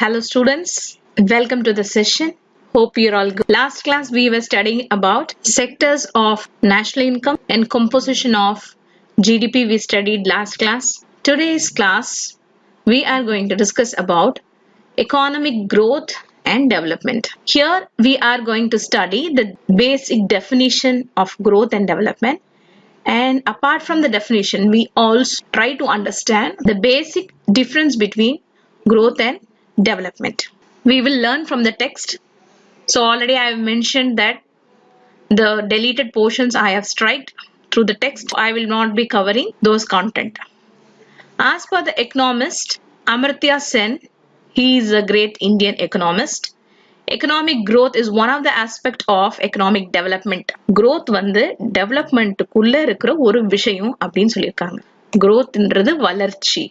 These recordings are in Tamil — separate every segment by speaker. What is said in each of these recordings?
Speaker 1: Hello students, welcome to the session. Hope you're all good. Last class we were studying about sectors of national income and composition of GDP we studied last class. Today's class we are going to discuss about economic growth and development. Here we are going to study the basic definition of growth and development. And apart from the definition, we also try to understand the basic difference between growth and development. We will learn from the text. So already I have mentioned that the deleted portions I have striked through the text. I will not be covering those content. As per the economist Amartya Sen, he is a great Indian economist. Economic growth is one of the aspect of economic development. Growth வந்து developmentக்குள்ள இருக்கிற ஒரு விஷயம் அப்படின்னு சொல்லியிருக்காங்க. Growthன்றது வளர்ச்சி.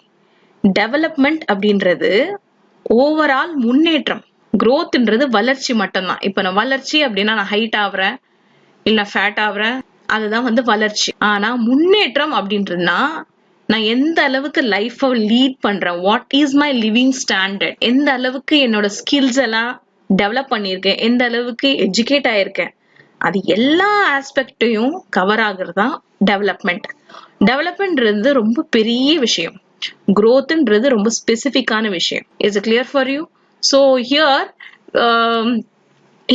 Speaker 1: Development அப்படின்றது ஓவரால் முன்னேற்றம். Growthன்றது வளர்ச்சி மட்டும்தான். இப்ப நான் வளர்ச்சி அப்படின்னா நான் ஹைட் ஆகுறேன் இல்ல ஃபேட் ஆகுறேன் அதுதான் வந்து வளர்ச்சி. ஆனா முன்னேற்றம் அப்படின்றதுனா நான் எந்த அளவுக்கு லைஃபை லீட் பண்றேன், what is my living standard, எந்த அளவுக்கு என்னோட ஸ்கில்ஸ் எல்லாம் டெவலப் பண்ணியிருக்கேன், எந்த அளவுக்கு எஜுகேட் ஆயிருக்கேன், அது எல்லா ஆஸ்பெக்டையும் கவர் ஆகுறது தான் டெவலப்மெண்ட். டெவலப்மெண்ட்ன்றது ரொம்ப பெரிய விஷயம். growthன்றது ரொம்ப ஸ்பெசிஃபிக்கான விஷயம். Is it clear for you? So here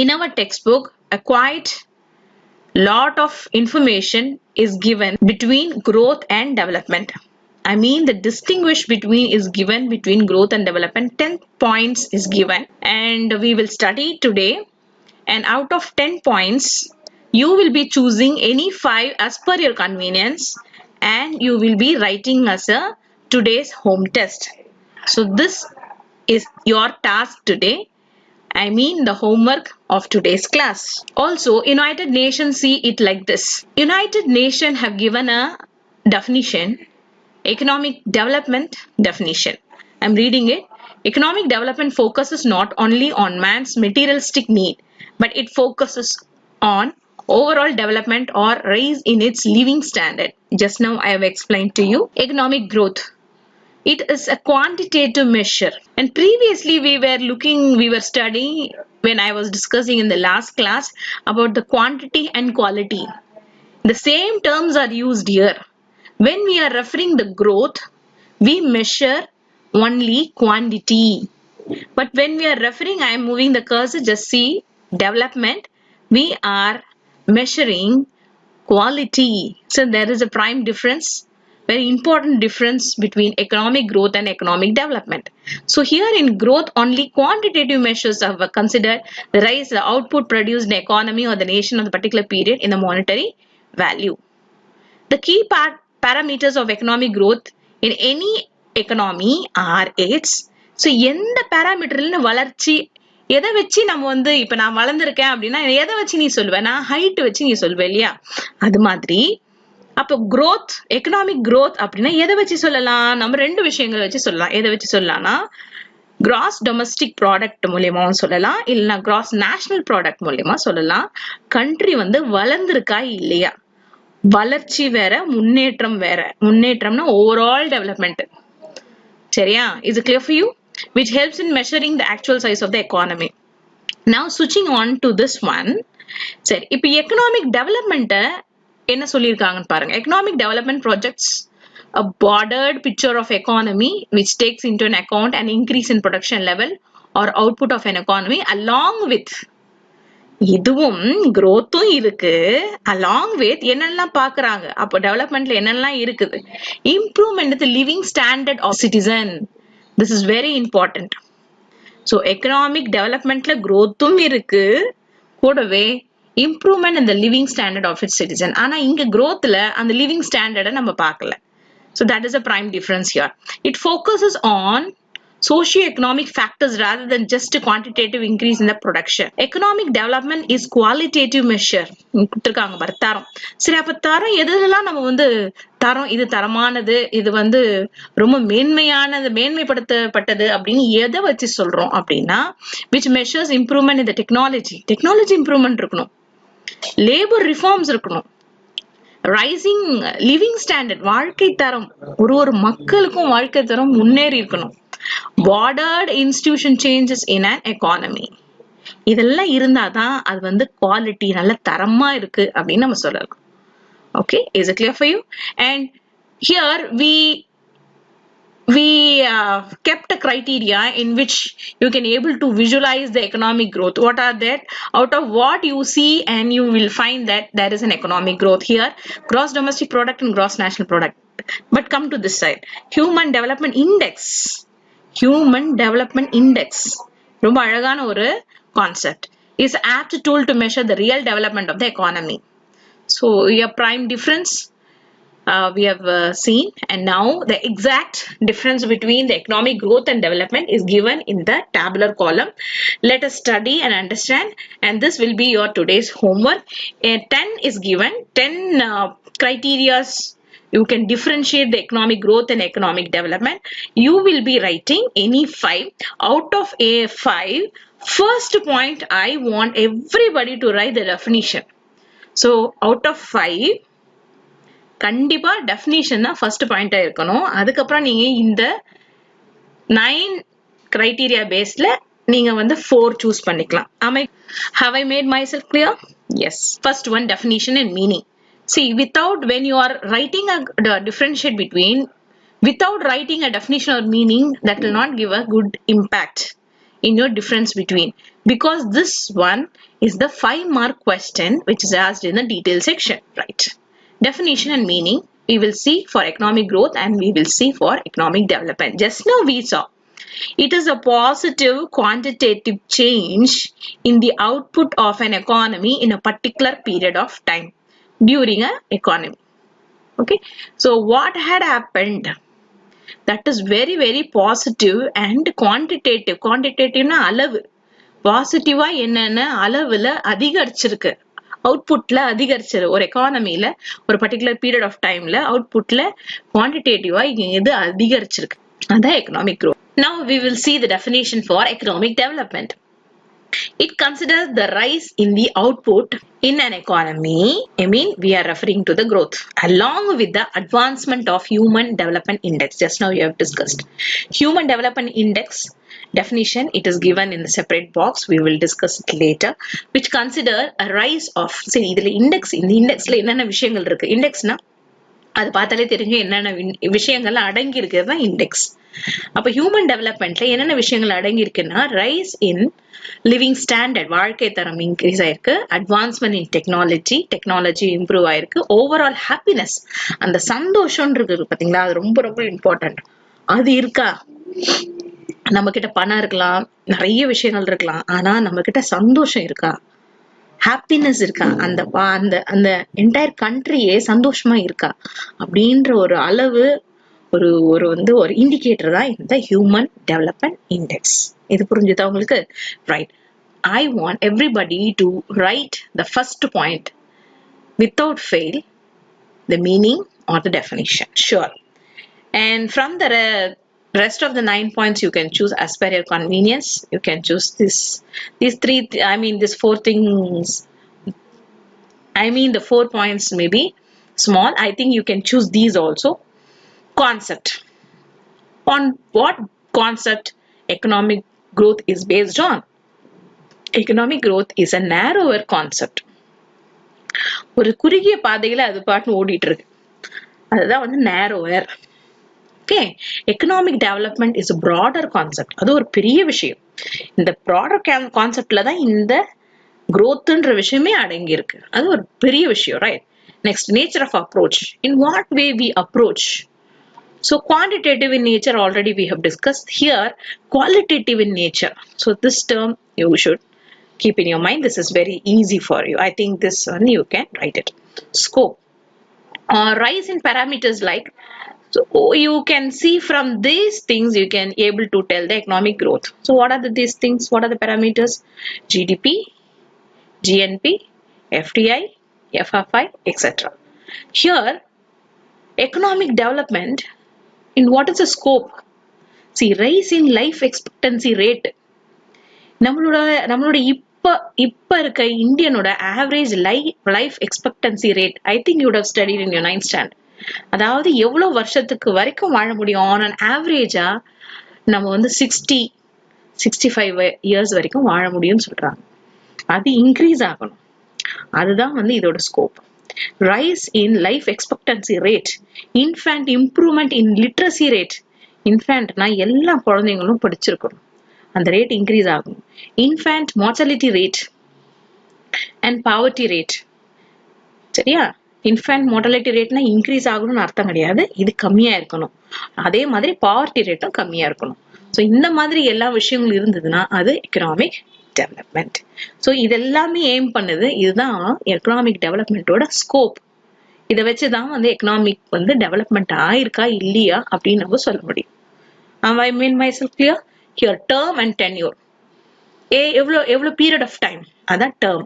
Speaker 1: in our textbook a quite lot of information is given between growth and development. I mean the distinguish between is given between growth and development. 10 points is given and we will study today, and out of 10 points you will be choosing any 5 as per your convenience and you will be writing as a today's home test. So this is your task today. I mean the homework of today's class. Also, United Nations see it like this. United Nations have given a definition, economic development definition. I'm reading it. Economic development focuses not only on man's materialistic need, but it focuses on overall development or rise in its living standard. Just now I have explained to you. Economic growth. It is a quantitative measure, and previously we were studying when I was discussing in the last class about the quantity and quality. The same terms are used here. When we are referring the growth, we measure only quantity, but when we are referring, I am moving the cursor, just see development, we are measuring quality. So there is a prime difference, very important difference between economic growth and economic development. So here in growth, only quantitative measures are considered, the rise, the output produced in the economy or the nation of the particular period in the monetary value. The key parameters of economic growth in any economy are its. So எந்த parameterல வளர்ச்சி எதை வச்சு நம்ம வந்து இப்ப நான் வளர்ந்திருக்கேன் அப்படின்னா எதை வச்சு நீ சொல்லுவ, நான் ஹைட் வச்சு நீ சொல்லுவ இல்லையா, அது மாதிரி அப்ப growth, economic growth அப்படின்னா எதை வச்சு சொல்லலாம், நம்ம ரெண்டு விஷயங்களை வச்சு சொல்லலாம். எதை வச்சு சொல்லலாம்னா gross domestic product மூலியமாவும் சொல்லலாம், இல்லைன்னா gross national product மூலியமா சொல்லலாம். கண்ட்ரி வந்து வளர்ந்திருக்கா இல்லையா, வளர்ச்சி வேற முன்னேற்றம் வேற. முன்னேற்றம்னா overall development. சரியா? Is it clear for you? Which helps in measuring the actual size of the economy. Now switching on to this one. சரி, இப்ப economic development என்ன சொல்லியிருக்காங்கன்னு பாருங்க. Economic development projects a bordered picture of economy which takes into an account an increase in production level or output of an economy along with, இதுவும் growthம் இருக்கு, along with என்னெல்லாம் பாக்குறாங்க, அப்போ developmentல என்னெல்லாம் இருக்குது, improvement in the living standard of citizen. This is very important. So economic developmentல growthம் இருக்கு, கூடவே improvement in the living standard of its citizen. ஆனா இங்க growthல அந்த living standard நம்ம பார்க்கல. So that is a prime difference here. It focuses on socio-economic factors rather than just a quantitative increase in the production. Economic development is qualitative measure. கொடுத்திருக்காங்க பாரு, தரம். சரி, அப்ப தரம் எதெல்லாம் நம்ம வந்து தரம், இது தரமானது, இது வந்து ரொம்ப மேன்மையானது, மேன்மைப்படுத்தப்பட்டது அப்படின்னு எதை வச்சு சொல்றோம் அப்படின்னா, which measures improvement in the technology. Technology improvement இருக்கணும், லேபர் ரிஃபார்ம்ஸ் இருக்கணும், ரைசிங் லிவிங் ஸ்டாண்டர்ட், வாழ்க்கை தரம், ஒரு மக்களுக்கும் வாழ்க்கை தரம் முன்னேறி இருக்கணும். bordered institution changes in an economy. இதெல்லாம் இருந்தாதான் அது வந்து குவாலிட்டி நல்ல தரமா இருக்கு அப்படின்னு நம்ம சொல்லலாம். Okay, is it clear for you? And here we kept a criteria in which you can able to visualize the economic growth. What are that? Out of what you see, and you will find that there is an economic growth here, gross domestic product and gross national product. But come to this side, human development index. Human development index, ரொம்ப அழகான ஒரு concept, is apt tool to measure the real development of the economy. So your prime difference we have seen, and now the exact difference between the economic growth and development is given in the tabular column. Let us study and understand, and this will be your today's homework. 10 is given, 10 criteria you can differentiate the economic growth and economic development. You will be writing any 5. Out of a 5, first point I want everybody to write the definition. So out of 5, கண்டிப்பா definition தான் first point இருக்கணும். அதுக்கப்புறம் நீங்க இந்த 9 criteria basedல நீங்க வந்து 4 choose பண்ணிக்கலாம். Have I made myself clear? Yes. First one, definition and meaning. See, when you are writing a differentiate between, without writing a definition or meaning, that will not give a good impact in your difference between, because this one is the 5-mark question which is asked in the detail section, right? Definition and meaning we will see for economic growth, and we will see for economic development. Just now we saw it is a positive quantitative change in the output of an economy in a particular period of time during an economy. Okay, so what had happened, that is very very positive and quantitative. Quantitative na alavu, positive ah enna alavula அதிகரிச்சிருக்கு, அவுட்புட்ல அதிகரிச்சிரு. ஒரு எக்கானமில ஒரு பர்டிகுலர் பீரியட் ஆஃப் டைம்ல அவுட்புட்ல குவான்டிடேட்டிவா இது அதிகரிச்சிருக்கு, அதான் economic growth. Now we will see the definition for economic development. It considers the rise in the output in an economy. I mean, we are referring to the growth along with the advancement of human development index. Just now you have discussed human development index definition. It is given in the separate box. We will discuss it later. Which consider a rise of, see, idhula index, in the indexல என்னென்ன விஷயங்கள் இருக்கு. இண்டெக்ஸ்னா அது பார்த்தாலே தெரிஞ்சு என்னென்ன விஷயங்கள் அடங்கி இருக்கிறது தான் இண்டெக்ஸ். அப்ப ஹியூமன் டெவலப்மெண்ட்ல என்னென்ன விஷயங்கள் அடங்கி இருக்குன்னா, ரைஸ் இன் லிவிங் ஸ்டாண்டர்ட், வாழ்க்கை தரம் இன்க்ரீஸ் ஆயிருக்கு, அட்வான்ஸ்மெண்ட் இன் டெக்னாலஜி இம்ப்ரூவ் ஆயிருக்கு, ஓவரால் ஹாப்பினஸ், அந்த சந்தோஷம் இருக்கு பாத்தீங்களா, அது ரொம்ப ரொம்ப இம்பார்ட்டன்ட். அது இருக்கா? நம்ம கிட்ட பணம் இருக்கலாம், நிறைய விஷயங்கள் இருக்கலாம், ஆனா நம்ம கிட்ட சந்தோஷம் இருக்கா, ஹாப்பினஸ் இருக்கா, அந்த அந்த என்டையர் கண்ட்ரியே சந்தோஷமா இருக்கா அப்படின்ற ஒரு அளவு, ஒரு ஒரு இண்டிகேட்டர் தான் இந்த ஹியூமன் டெவலப்மெண்ட் இண்டெக்ஸ். இது புரிஞ்சுதா உங்களுக்கு? Right. I want everybody to write the first point without fail, the meaning or the definition. Sure. And from the rest of the 9 points you can choose as per your convenience. You can choose these 4 things. The 4 points may be small. I think you can choose these also. Concept. On what concept economic growth is based on? Economic growth is a narrower concept. ஒரு குறுகிய பாதையில அது பாட்டு ஓடிட்டு இருக்கு, அதுதான் narrower. Okay, economic development is a broader concept. அது ஒரு பெரிய விஷயம். இந்த broader conceptல தான் இந்த growthன்ற விஷயமே அடங்கி இருக்கு. அது ஒரு பெரிய விஷயம், right? Next, nature of approach. In what way we approach? So quantitative in nature already we have discussed. Here qualitative in nature. So this term you should keep in your mind. This is very easy for you. I think this one you can write it. Scope. Rise in parameters like, so you can see from these things you can able to tell the economic growth. So what are these things? What are the parameters? GDP, GNP, FDI, FFI, etc. Here economic development, in what is the scope? See, rise in life expectancy rate. நம்மளோட இப்ப இருக்க இந்தியனோட average life expectancy rate, I think you have studied in your 9th standard. அதாவது எவ்வளவு வருஷத்துக்கு வரைக்கும் வாழ முடியும் ஆன் அன் ஆவரேஜா நம்ம வந்து 65 இயர்ஸ் வரைக்கும் வாழ முடியும்னு சொல்றாங்க. அது இன்க்ரீஸ் ஆகணும். அதுதான் வந்து இதோட scope. Rise in life expectancy rate, infant improvement in literacy rate. இன்ஃபேண்ட்னா எல்லா குழந்தைங்களும் படிச்சிருக்கணும், அந்த ரேட் இன்க்ரீஸ் ஆகணும். Infant mortality rate and poverty rate. சரியா? இன்ஃபேண்ட் மார்டாலிட்டி ரேட்னா இன்க்ரீஸ் ஆகணும்னு அர்த்தம் கிடையாது, இது கம்மியா இருக்கணும். அதே மாதிரி பாவர்ட்டி ரேட்டும் கம்மியா இருக்கணும். ஸோ இந்த மாதிரி எல்லா விஷயங்களும் இருந்ததுன்னா அது எக்கனாமிக் டெவலப்மெண்ட். ஸோ இது எல்லாமே எய்ம் பண்ணுது. இதுதான் எக்கனாமிக் டெவலப்மெண்ட்டோட ஸ்கோப். இதை வச்சுதான் வந்து எக்கனாமிக் வந்து டெவலப்மெண்ட் ஆயிருக்கா இல்லையா அப்படின்னு நம்ம சொல்ல முடியும். I mean myself clear? Here term and tenure. எவ்வளவு பீரியட் ஆஃப் டைம், அதான் term.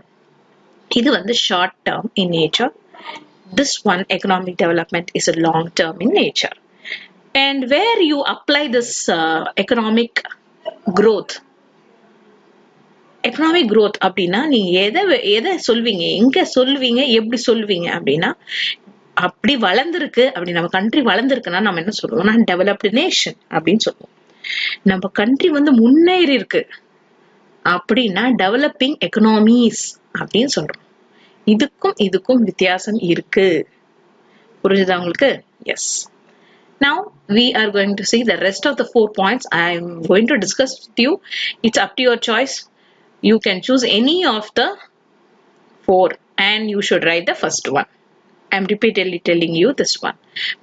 Speaker 1: இது வந்து short term in nature. This one, economic development, is a long term in nature. And where you apply this economic growth அப்படின்னா நீங்க எதை சொல்வீங்க, எங்க சொல்வீங்க, எப்படி சொல்வீங்க அப்படின்னா, அப்படி வளர்ந்துருக்கு, அப்படி நம்ம கண்ட்ரி வளர்ந்துருக்குன்னா நம்ம என்ன சொல்லுவோம்னா டெவலப்டு நேஷன் அப்படின்னு சொல்லுவோம். நம்ம கண்ட்ரி வந்து முன்னேறி இருக்கு அப்படின்னா டெவலப்பிங் எக்கனாமிஸ் அப்படின்னு சொல்றோம். இதுக்கும் வித்தியாசம் இருக்கு. புரிஞ்சுதா உங்களுக்கு? S. Now we are going to see the rest of the 4 points I am going to discuss with you. It's up to your choice. You can choose any of the 4 and you should write the first one. I am repeatedly telling you this one.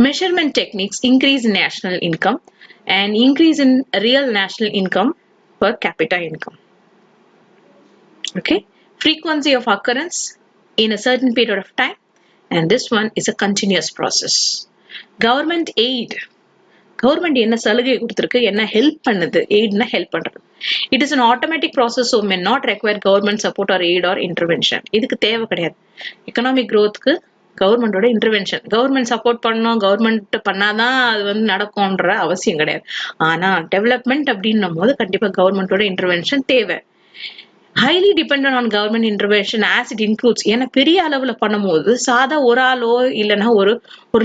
Speaker 1: Measurement techniques increase national income and increase in real national income per capita income. Okay? Frequency of occurrence in a certain period of time, and this one is a continuous process. Government aid. Government என்ன சலுகை கொடுத்திருக்கு, என்ன ஹெல்ப் பண்ணுது, எய்ட்னா ஹெல்ப் பண்றது. It is an automatic process, so may not require government support or aid or intervention. இதுக்கு தேவை கிடையாது. எக்கனாமிக் growthக்கு கவர்மெண்டோட இன்டர்வென்ஷன், கவர்மெண்ட் சப்போர்ட் பண்ணணும், கவர்மெண்ட் பண்ணாதான் அது வந்து நடக்கும்ன்ற அவசியம் கிடையாது. ஆனா டெவலப்மெண்ட் அப்படின்னும் போது கண்டிப்பா கவர்மெண்டோட இன்டர்வென்ஷன் தேவை. highly dependent on government intervention as it includes. ஏன்னா பெரிய அளவுல பண்ணும்போது சாதா ஒரு ஆளோ இல்லைன்னா ஒரு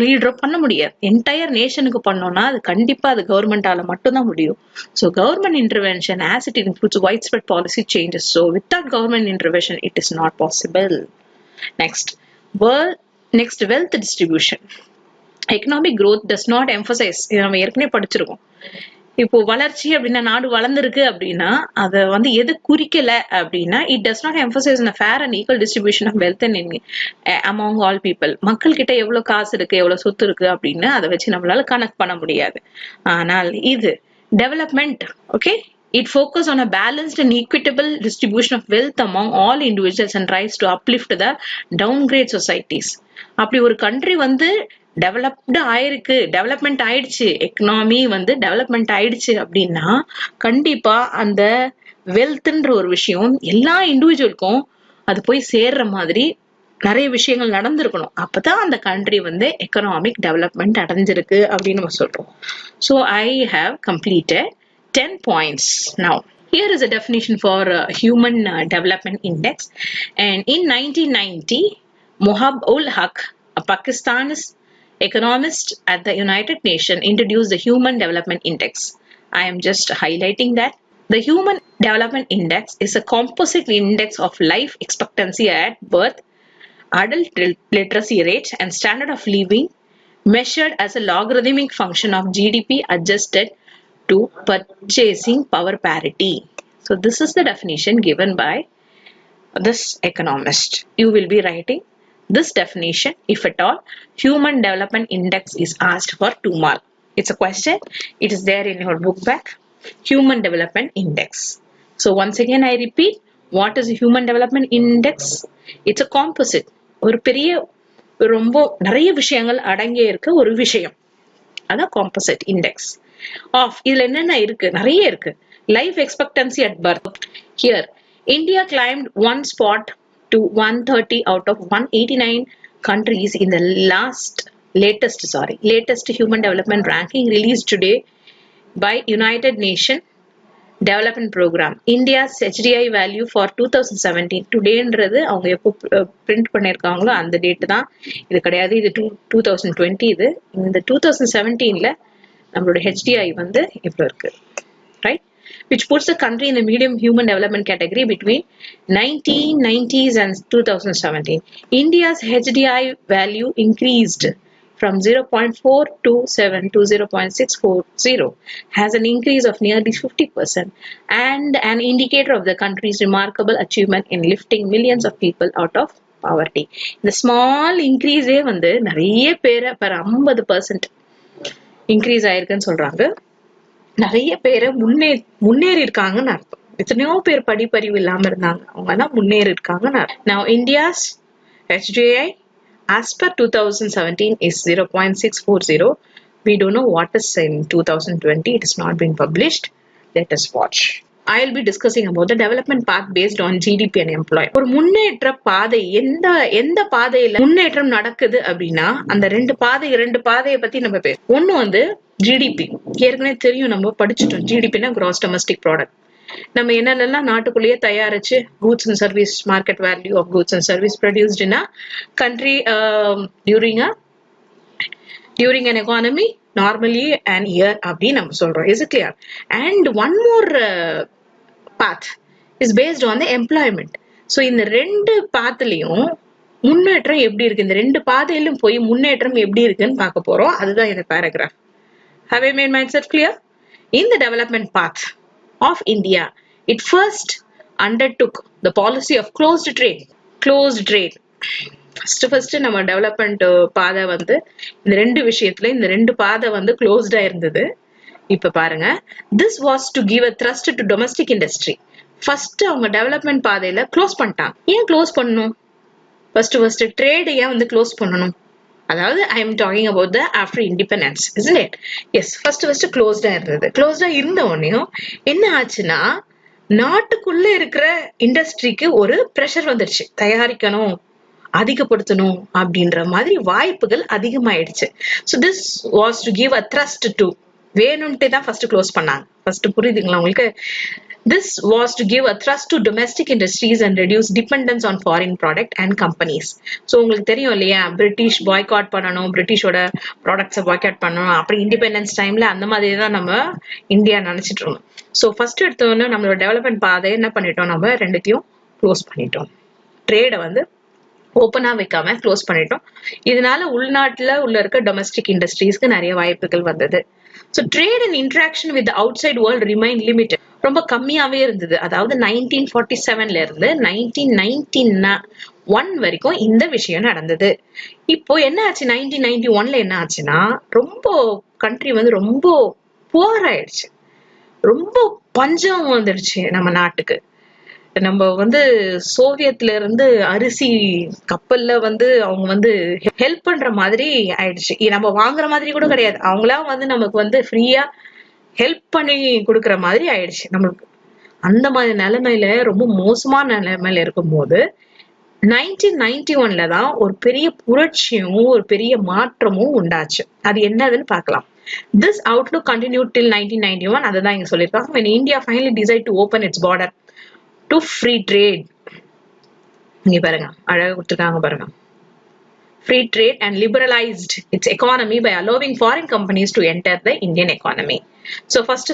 Speaker 1: லீடரோ பண்ண முடியாது. என்டையர் நேஷனுக்கு பண்ணோம்னா அது கண்டிப்பா அது கவர்மெண்டால மட்டும்தான் முடியும். So government intervention as it includes widespread policy changes. So without government intervention it is not possible. Next, wealth distribution. Economic growth does not emphasize. நம்ம ஏற்கனவே படிச்சிருக்கோம். இப்போ வளர்ச்சி அப்படின்னா, நாடு வளர்ந்துருக்கு அப்படின்னா அதை வந்து எது குறிக்கல அப்படின்னா, it does not emphasize a fair and equal distribution of wealth and among all people. மக்கள் கிட்ட எவ்வளவு காசு இருக்கு, எவ்வளவு சொத்து இருக்கு அப்படின்னு அதை வச்சு நம்மளால கனெக்ட் பண்ண முடியாது. ஆனால் இது development, okay, it focuses on a balanced and equitable distribution of wealth among all individuals and tries to uplift the downgrade societies. அப்படி ஒரு கண்ட்ரி வந்து டெவலப்டு ஆயிருக்கு, டெவலப்மெண்ட் ஆயிடுச்சு, எக்கனாமி வந்து டெவலப்மெண்ட் ஆயிடுச்சு அப்படின்னா கண்டிப்பா அந்த வெல்த்ன்ற ஒரு விஷயம் எல்லா இண்டிவிஜுவலுக்கும் அது போய் சேர்ற மாதிரி நிறைய விஷயங்கள் நடந்திருக்கணும். அப்பதான் அந்த கண்ட்ரி வந்து எக்கனாமிக் டெவலப்மெண்ட் அடைஞ்சிருக்கு அப்படின்னு நம்ம சொல்றோம். So I have completed 10 points. Now here is a definition for human development index, and in 1990 Mohab ul Haq, a Pakistani economist at the United Nations, introduced the Human Development Index. I am just highlighting that. The Human Development Index is a composite index of life expectancy at birth, adult literacy rate, and standard of living, measured as a logarithmic function of GDP adjusted to purchasing power parity. So this is the definition given by this economist. You will be writing this definition if at all Human Development Index is asked for 2 marks. It's a question. It is there in your book bag. Human Development Index. So once again I repeat, what is a Human Development Index? It's a composite. ஒரு பெரிய ரொம்ப நிறைய விஷயங்கள் அடங்கிய இருக்க ஒரு விஷயம், அதான் composite index of. இதுல என்னென்ன இருக்கு, நிறைய இருக்கு. Life expectancy at birth. Here India climbed 1 spot to 130 out of 189 countries in the latest human development ranking released today by United Nations Development Program. India's HDI value for 2017. Todayன்றது அவங்க எப்போ பிரிண்ட் பண்ணிருக்காங்களோ அந்த டேட் தான், இது கிடையாது, இது 2020. இது இந்த 2017ல நம்மளோட HDI வந்து இவ்வளவு இருக்கு, right? Which puts the country in the medium human development category between 1990s and 2017. India's HDI value increased from 0.427 to 0.640, has an increase of nearly 50% and an indicator of the country's remarkable achievement in lifting millions of people out of poverty. இந்த small increase வந்து நிறைய பேரை per 50% increase ஆயிருக்குன்னு சொல்றாங்க. நிறைய பேரை முன்னேறி இருக்காங்கன்னு அர்த்தம். எத்தனையோ பேர் படிப்பறிவு இல்லாம இருந்தாங்க, அவங்க எல்லாம் முன்னேறி இருக்காங்கன்னு அர்த்தம். Now India's HDI as per 2017 is 0.640. We don't know what is in 2020. It has not been published. Let us watch. I'll be discussing about the development path based on GDP and employment. ஒரு முன்னேற்ற பாதை எந்த பாதையில முன்னேற்றம் நடக்குது அப்படின்னா அந்த ரெண்டு பாதையை பத்தி நம்ம பேசுவோம். ஒண்ணு வந்து ஜிடிபி. ஏற்கனவே தெரியும், நம்ம படிச்சுட்டோம். ஜிடிபினா gross domestic product. நம்ம என்னென்னலாம் நாட்டுக்குள்ளேயே தயாரிச்சு goods and service market value of goods and service produced in a country during an economy normally an year அப்படின்னு நம்ம சொல்றோம். Is it clear? And one more path is based on the employment. So இந்த ரெண்டு பாத்துலயும் முன்னேற்றம் எப்படி இருக்கு, இந்த ரெண்டு பாதையிலும் போய் முன்னேற்றம் எப்படி இருக்குன்னு பார்க்க போறோம். அதுதான் இந்த paragraph. Have I made myself clear? In the development path of India, it first undertook the policy of closed trade. First நம்ம டெவலப்மெண்ட் பாதை வந்து இந்த ரெண்டு விஷயத்துல இந்த ரெண்டு பாதை வந்து க்ளோஸ்டா இருந்தது. இப்ப பாருங்க, this was to give a thrust to domestic industry. First அவங்க டெவலப்மெண்ட் பாதையில க்ளோஸ் பண்ணிட்டாங்க. ஏன் க்ளோஸ் பண்ணணும்? ஃபர்ஸ்ட் ட்ரேட் ஏன் வந்து க்ளோஸ் பண்ணணும்? அதாவது I am talking about the after independence, isn't it? Yes, first க்ளோஸ்டா இருந்தது. க்ளோஸ்டா இருந்த உடனேயும் என்ன ஆச்சுன்னா, நாட்டுக்குள்ள இருக்கிற இண்டஸ்ட்ரிக்கு ஒரு பிரஷர் வந்துருச்சு. தயாரிக்கணும், அதிகப்படுத்தணும் அப்படின்ற மாதிரி வாய்ப்புகள் அதிகமாயிடுச்சு. So this was to give a thrust to, வேணும்ட்டே தான் ஃபர்ஸ்ட் க்ளோஸ் பண்ணாங்க. ஃபர்ஸ்ட் புரியுதுங்களா உங்களுக்கு? This was to give a thrust to domestic industries and reduce dependence on foreign product and companies. So உங்களுக்கு தெரியும் இல்லையா, பிரிட்டிஷ் பாய்காட் பண்ணணும், பிரிட்டிஷோட ப்ராடக்ட்ஸை பாய்காட் பண்ணணும். அப்படி இண்டிபெண்டன்ஸ் டைம்ல அந்த மாதிரி தான் நம்ம இந்தியா நினைச்சிட்டு இருந்தோம். ஸோ ஃபர்ஸ்ட் எடுத்தோன்னு நம்மளோட டெவலப்மெண்ட் பாதையை என்ன பண்ணிட்டோம், நம்ம ரெண்டுத்தையும் க்ளோஸ் பண்ணிட்டோம். ட்ரேடை வந்து ஓப்பனா வைக்காம க்ளோஸ் பண்ணிட்டோம். இதனால உள்நாட்டுல உள்ள இருக்க டொமஸ்டிக் இண்டஸ்ட்ரீஸ்க்கு நிறைய வாய்ப்புகள் வந்தது. So trade and interaction with the outside world remained limited. ரொம்ப கம்மியாவே இருந்தது. அதாவது 1947ல இருந்து 1991 வரைக்கும் இந்த விஷயம் நடந்தது. இப்போ என்ன ஆச்சு, 1991ல என்ன ஆச்சுன்னா, ரொம்ப கண்ட்ரி வந்து ரொம்ப புவர் ஆயிடுச்சு. ரொம்ப பஞ்சம் வந்துடுச்சு நம்ம நாட்டுக்கு. நம்ம வந்து சோவியத்ல இருந்து அரிசி கப்பல்ல வந்து அவங்க வந்து ஹெல்ப் பண்ற மாதிரி ஆயிடுச்சு. நம்ம வாங்குற மாதிரி கூட கிடையாது, அவங்களா வந்து நமக்கு வந்து ஃப்ரீயா ஹெல்ப் பண்ணி கொடுக்கற மாதிரி ஆயிடுச்சு நம்மளுக்கு. அந்த மாதிரி நிலைமையில, ரொம்ப மோசமான நிலைமையில இருக்கும்போது 1991ல தான் ஒரு பெரிய புரட்சியும் ஒரு பெரிய மாற்றமும் உண்டாச்சு. அது என்னதுன்னு பார்க்கலாம். This outlook continued till 1991. அதுதான் இங்க சொல்லியிருக்காங்க. When India finally decided to open its border to free trade. இங்க பாருங்க, அழகா கொடுத்திருக்காங்க பாருங்க. Free trade and liberalized its economy by allowing foreign companies to enter the Indian economy. So first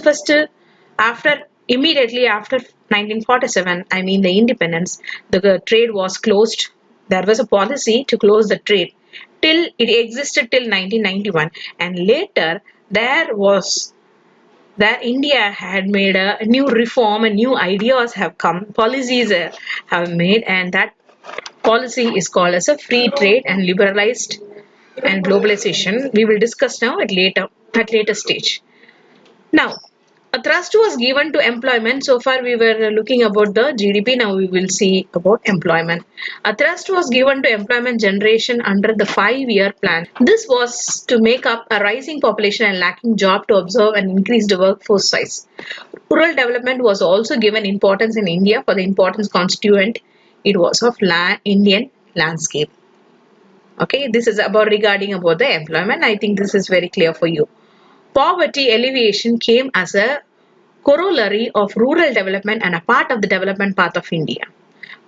Speaker 1: immediately after 1947, I mean the independence, the trade was closed. There was a policy to close the trade till it existed till 1991, and later India had made a new reform and new ideas have come, policies have made, and that policy is called as a free trade and liberalized and globalization. We will discuss now at later stage. Now, a thrust was given to employment. So far we were looking about the GDP. Now we will see about employment. A thrust was given to employment generation under the 5-year plan. This was to make up a rising population and lacking job to observe an increased workforce size. Rural development was also given importance in India for the importance constituent it was of Indian landscape. Okay, this is regarding about the employment. I think this is very clear for you. Poverty alleviation came as a corollary of rural development and a part of the development path of India.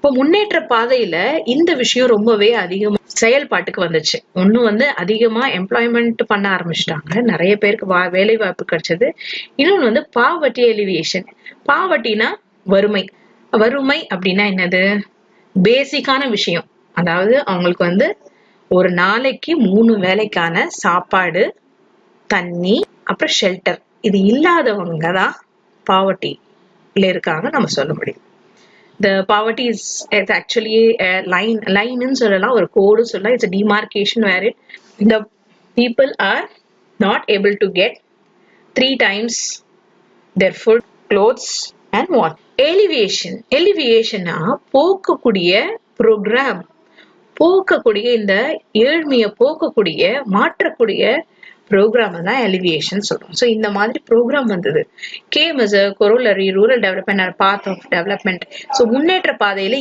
Speaker 1: இப்போ முன்னேற்ற பாதையில இந்த விஷயம் ரொம்பவே அதிகமா செயல்பாட்டுக்கு வந்துச்சு. ஒண்ணு வந்து அதிகமா எம்ப்ளாய்மெண்ட் பண்ண ஆரம்பிச்சிட்டாங்க, நிறைய பேருக்கு வேலை வாய்ப்பு கிடைச்சது. இன்னொன்னு வந்து பாவர்ட்டி எலிவியேஷன். பாவர்ட்டினா வறுமை. வறுமை அப்படின்னா என்னது? பேசிக்கான விஷயம். அதாவது அவங்களுக்கு வந்து ஒரு நாளைக்கு 3 வேளைக்கான சாப்பாடு, தண்ணி, அப்புறம் ஷெல்டர், இது இல்லாதவங்க தான் பாவர்ட்டில இருக்காங்க நம்ம சொல்ல முடியும். The poverty is actually a line ன்னு சொல்லலாம், ஒரு கோடு சொல்லலாம். It's a demarcation where the people are not able to get 3 times their food, clothes and water. Alleviation போக்கக்கூடிய ப்ரோக்ராம், போக்கக்கூடிய இந்த ஏழ்மையை போக்கக்கூடிய மாற்றக்கூடிய ப்ரோக்ராம் தான் எலிவியேஷன் சொல்றோம். ஸோ இந்த மாதிரி ப்ரோக்ராம் வந்தது. Came as a corollary rural development or path of development. So முன்னேற்ற பாதையில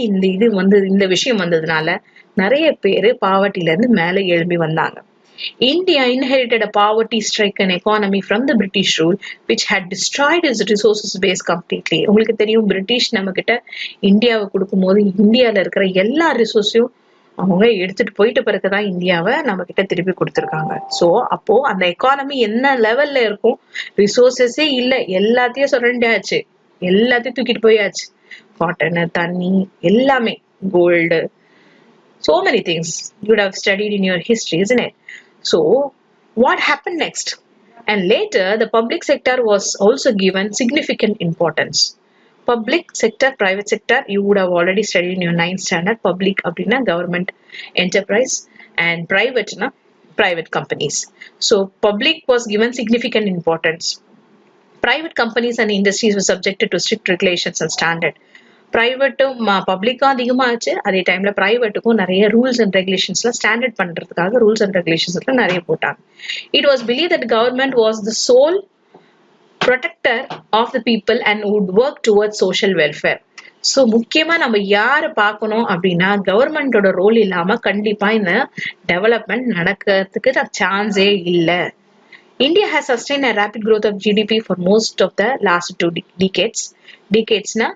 Speaker 1: இந்த விஷயம் வந்ததுனால நிறைய பேர் பாவர்ட்டில இருந்து மேலே எழும்பி வந்தாங்க. India inherited a poverty-stricken economy from the British rule, which had destroyed its resources base completely. உங்களுக்கு தெரியும், பிரிட்டிஷ் நம்ம கிட்ட இந்தியாவை கொடுக்கும் போது இந்தியால இருக்கிற எல்லா ரிசோர்ஸையும் அவங்க எடுத்துட்டு போயிட்டு பிறகுதான் இந்தியாவை நம்ம கிட்ட திருப்பி கொடுத்துருக்காங்க. சோ அப்போ அந்த எக்கானமி என்ன லெவல்ல இருக்கும்? ரிசோர்சஸே இல்ல, எல்லாத்தையும் சுரண்டியாச்சு, எல்லாத்தையும் தூக்கிட்டு போயாச்சு. காட்டன், தண்ணி, எல்லாமே, gold, so many things you would have studied in your history, isn't it? So what happened next? And later the public sector was also given significant importance. Public sector, private sector, you would have already studied in your 9th standard. Public அப்படின்னா government enterprise and private na private companies. So public was given significant importance. Private companies and industries were subjected to strict regulations and standard. பிரைவேட்டும் பப்ளிக்கும் அதிகமாச்சு, அதே டைம்ல பிரைவேட்டுக்கும் நிறைய ரூல்ஸ் அண்ட் ரெகுலேஷன்ஸ்லாம் ஸ்டாண்டர்ட் பண்றதுக்காக ரூல்ஸ் அண்ட் ரெகுலேஷன்ஸ் நிறைய போட்டாங்க. It was believe that government was the sole protector of the people and would work towards social welfare. So முக்கியமா நம்ம யாரை பார்க்கணும் அப்படின்னா, கவர்மெண்டோட ரோல் இல்லாம கண்டிப்பா இந்த டெவலப்மெண்ட் நடக்கிறதுக்கு சான்ஸே இல்லை. India has sustained a rapid growth of GDP for most of the last 2 decades. Decadesனா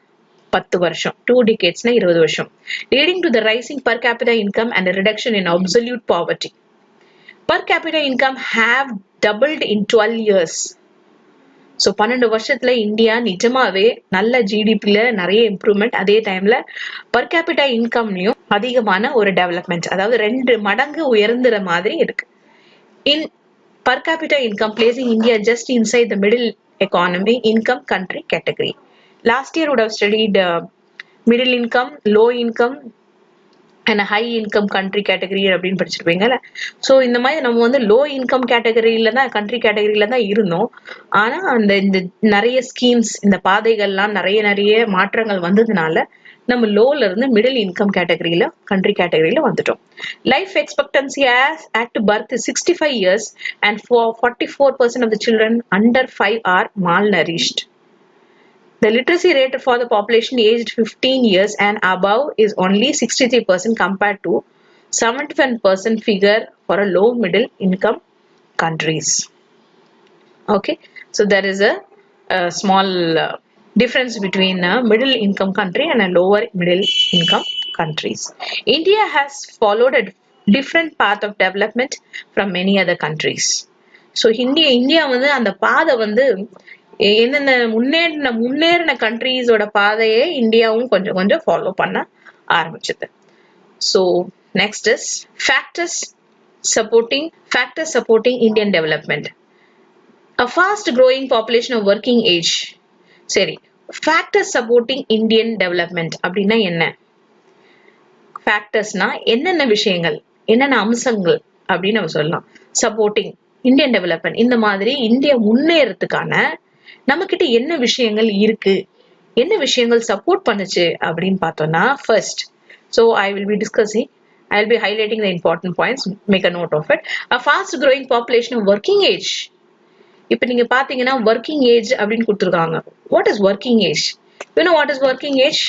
Speaker 1: 10 வருஷம், 2 decadesனா 20 வருஷம். Leading to the rising per capita income and a reduction in absolute poverty. Per capita income have doubled in 12 years. So 12 வருஷத்துல இந்தியா நிஜமாவே நல்ல ஜிடிபில நிறைய இம்ப்ரூவ்மெண்ட், அதே டைம்ல பர் கேபிட்டா இன்கம்லயும் அதிகமான ஒரு டெவலப்மெண்ட், அதாவது 2 மடங்கு உயர்ந்துற மாதிரி இருக்கு. இன் per capita income placing India just inside the middle economy income country category. Last year would have studied middle income, low income and a high income country category அப்படின்னு படிச்சிருப்பீங்கல்ல. ஸோ இந்த மாதிரி நம்ம வந்து லோ இன்கம் கேட்டகரியில தான், கண்ட்ரி கேட்டகரியில தான் இருந்தோம். ஆனா இந்த நிறைய ஸ்கீம்ஸ், இந்த பாதைகள்லாம் நிறைய மாற்றங்கள் வந்ததுனால நம்ம லோல இருந்து மிடில் இன்கம் கேட்டகரியில, கண்ட்ரி கேட்டகரியில வந்துட்டோம். Life expectancy at birth is 65 years and for 44% of the children under 5 are malnourished. The literacy rate for the population aged 15 years and above is only 63% compared to 71% figure for a low middle income countries. Okay, so there is a small difference between a middle income country and a lower middle income countries. India has followed a different path of development from many other countries. So India வந்து அந்த பாதை வந்து என்னென்ன முன்னேறின கண்ட்ரீஸோட பாதையே இந்தியாவும் கொஞ்சம் கொஞ்சம் ஃபாலோ பண்ண ஆரம்பிச்சது. So next is factors supporting Indian development. A fast growing population of working age. சரி, ஃபேக்டர்ஸ் சப்போர்ட்டிங் இந்தியன் டெவலப்மெண்ட் அப்படின்னா என்ன? ஃபேக்டர்ஸ்னா என்னென்ன விஷயங்கள், என்னென்ன அம்சங்கள் அப்படின்னு நம்ம சொல்லலாம். சப்போர்ட்டிங் இந்தியன் டெவலப்மெண்ட், இந்த மாதிரி இந்தியா முன்னேறதுக்கான நம்ம கிட்ட என்ன விஷயங்கள் இருக்கு, என்ன விஷயங்கள் சப்போர்ட் பண்ணுச்சு அப்படின்னு பார்த்தோம்னா, first, so I will be discussing, I will be highlighting the important points, make a note of it. A fast growing population of working age. இப்ப நீங்க பாத்தீங்கன்னா ஒர்க்கிங் ஏஜ் அப்படின்னு கொடுத்துருக்காங்க. What is working age? You know what is working age?